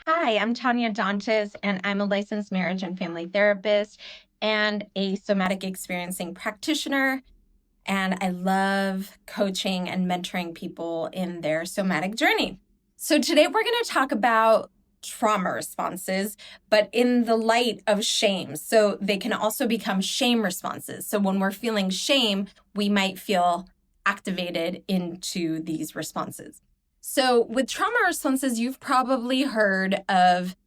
Hi, I'm Tanya Dantes, and I'm a licensed marriage and family therapist and a somatic experiencing practitioner. And I love coaching and mentoring people in their somatic journey. So, today we're going to talk about trauma responses, but in the light of shame. So, they can also become shame responses. So, when we're feeling shame, we might feel activated into these responses. So, with trauma responses, you've probably heard of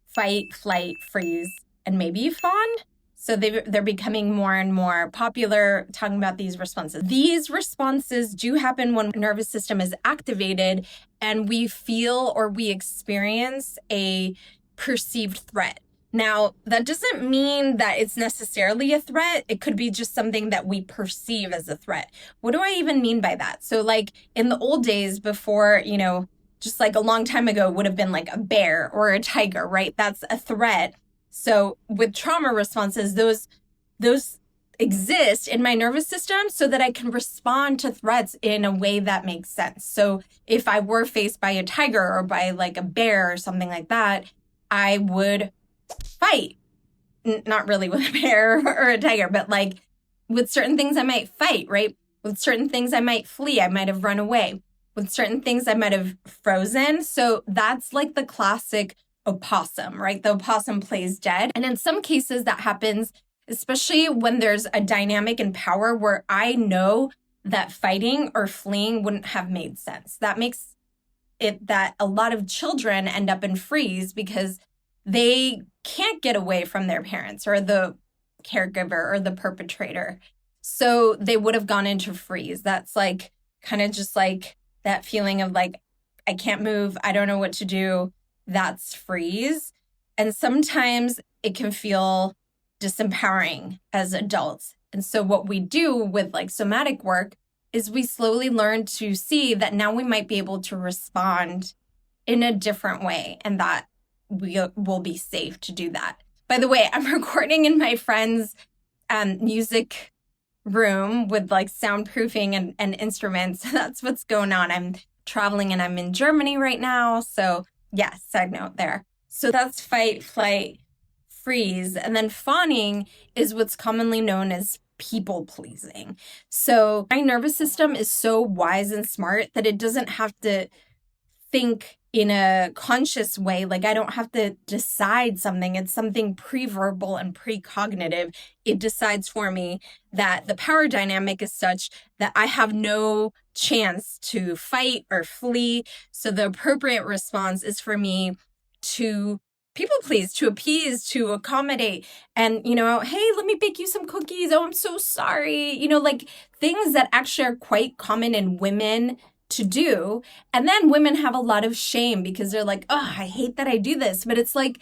fight, flight, freeze, and maybe fawn. So they're becoming more and more popular talking about these responses. These responses do happen when the nervous system is activated and we feel or we experience a perceived threat. Now, that doesn't mean that it's necessarily a threat. It could be just something that we perceive as a threat. What do I even mean by that? So like in the old days before, just like a long time ago would have been like a bear or a tiger, right? That's a threat. So with trauma responses, those exist in my nervous system so that I can respond to threats in a way that makes sense. So if I were faced by a tiger or by like a bear or something like that, I would fight. Not really with a bear or a tiger, but like with certain things I might fight, right? With certain things I might flee. I might have run away. With certain things I might have frozen. So that's like the classic opossum, right? The opossum plays dead. And in some cases that happens, especially when there's a dynamic in power where I know that fighting or fleeing wouldn't have made sense. That makes it that a lot of children end up in freeze because they can't get away from their parents or the caregiver or the perpetrator. So they would have gone into freeze. That's like kind of just like that feeling of like, I can't move. I don't know what to do. That's freeze. And sometimes it can feel disempowering as adults. And so what we do with like somatic work is we slowly learn to see that now we might be able to respond in a different way and that we will be safe to do that. By the way, I'm recording in my friend's music room with like soundproofing and instruments. That's what's going on. I'm traveling and I'm in Germany right now. So yeah, side note there. So that's fight, flight, freeze. And then fawning is what's commonly known as people pleasing. So my nervous system is so wise and smart that it doesn't have to think in a conscious way. Like I don't have to decide something. It's something pre-verbal and precognitive. It decides for me that the power dynamic is such that I have no chance to fight or flee. So the appropriate response is for me to people please, to appease, to accommodate, and, hey, let me bake you some cookies. Oh, I'm so sorry. Like things that actually are quite common in women to do. And then women have a lot of shame because they're like, oh, I hate that I do this. But it's like,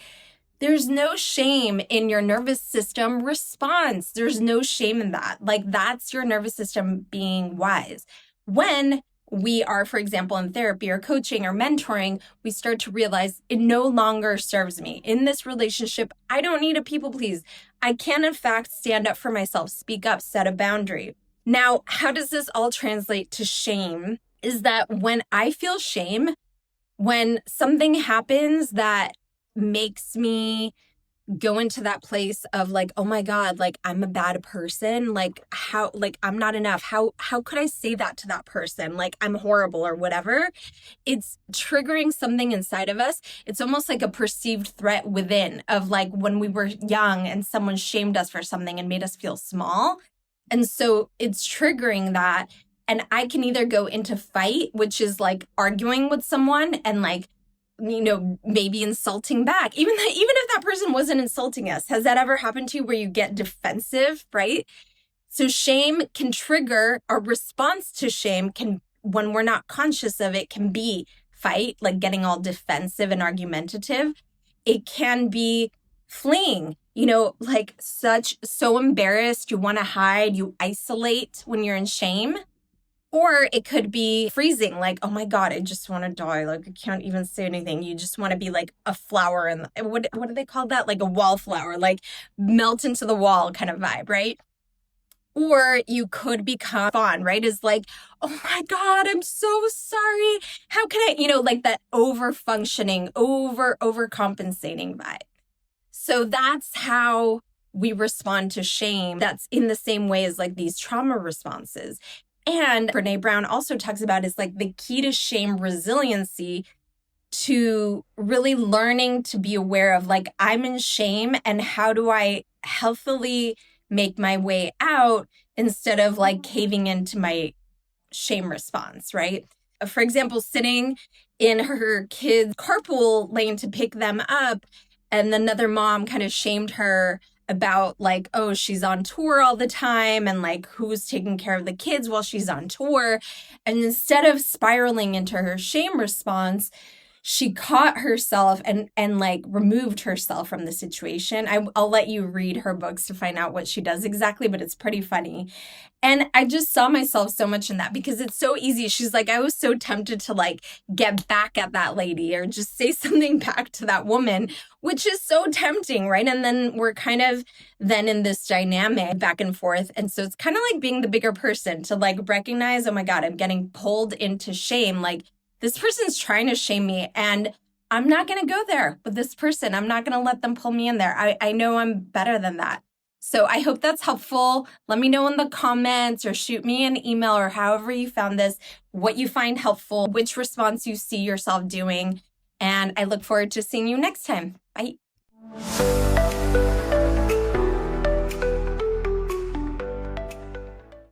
there's no shame in your nervous system response. There's no shame in that. Like that's your nervous system being wise. When we are, for example, in therapy or coaching or mentoring, we start to realize it no longer serves me. In this relationship, I don't need to people please. I can, in fact, stand up for myself, speak up, set a boundary. Now, how does this all translate to shame? Is that when I feel shame, when something happens that makes me go into that place of like, oh my God, like I'm a bad person. Like how, like I'm not enough. How could I say that to that person? Like I'm horrible or whatever. It's triggering something inside of us. It's almost like a perceived threat within of like when we were young and someone shamed us for something and made us feel small. And so it's triggering that. And I can either go into fight, which is like arguing with someone and like, maybe insulting back, even if that person wasn't insulting us. Has that ever happened to you where you get defensive, right? So shame can trigger a response to shame can, when we're not conscious of it, can be fight, like getting all defensive and argumentative. It can be fleeing, like so embarrassed, you want to hide, you isolate when you're in shame. Or it could be freezing, like, oh my God, I just want to die. Like, I can't even say anything. You just want to be like a flower. And what do they call that? Like a wallflower, like melt into the wall kind of vibe, right? Or you could become Fawn, right? Is like, oh my God, I'm so sorry. How can I, like that over functioning, overcompensating vibe. So that's how we respond to shame. That's in the same way as like these trauma responses. And Brene Brown also talks about is like the key to shame resiliency, to really learning to be aware of like, I'm in shame and how do I healthily make my way out instead of like caving into my shame response, right? For example, sitting in her kid's carpool lane to pick them up, and another mom kind of shamed her about like, oh, she's on tour all the time and like who's taking care of the kids while she's on tour. And instead of spiraling into her shame response, she caught herself and like removed herself from the situation. I'll let you read her books to find out what she does exactly, but it's pretty funny. And I just saw myself so much in that because it's so easy. She's like, I was so tempted to like get back at that lady or just say something back to that woman, which is so tempting, right? And then we're kind of then in this dynamic back and forth. And so it's kind of like being the bigger person to like recognize, oh my God, I'm getting pulled into shame. Like this person's trying to shame me and I'm not going to go there with this person. I'm not going to let them pull me in there. I know I'm better than that. So I hope that's helpful. Let me know in the comments or shoot me an email or however you found this, what you find helpful, which response you see yourself doing. And I look forward to seeing you next time. Bye.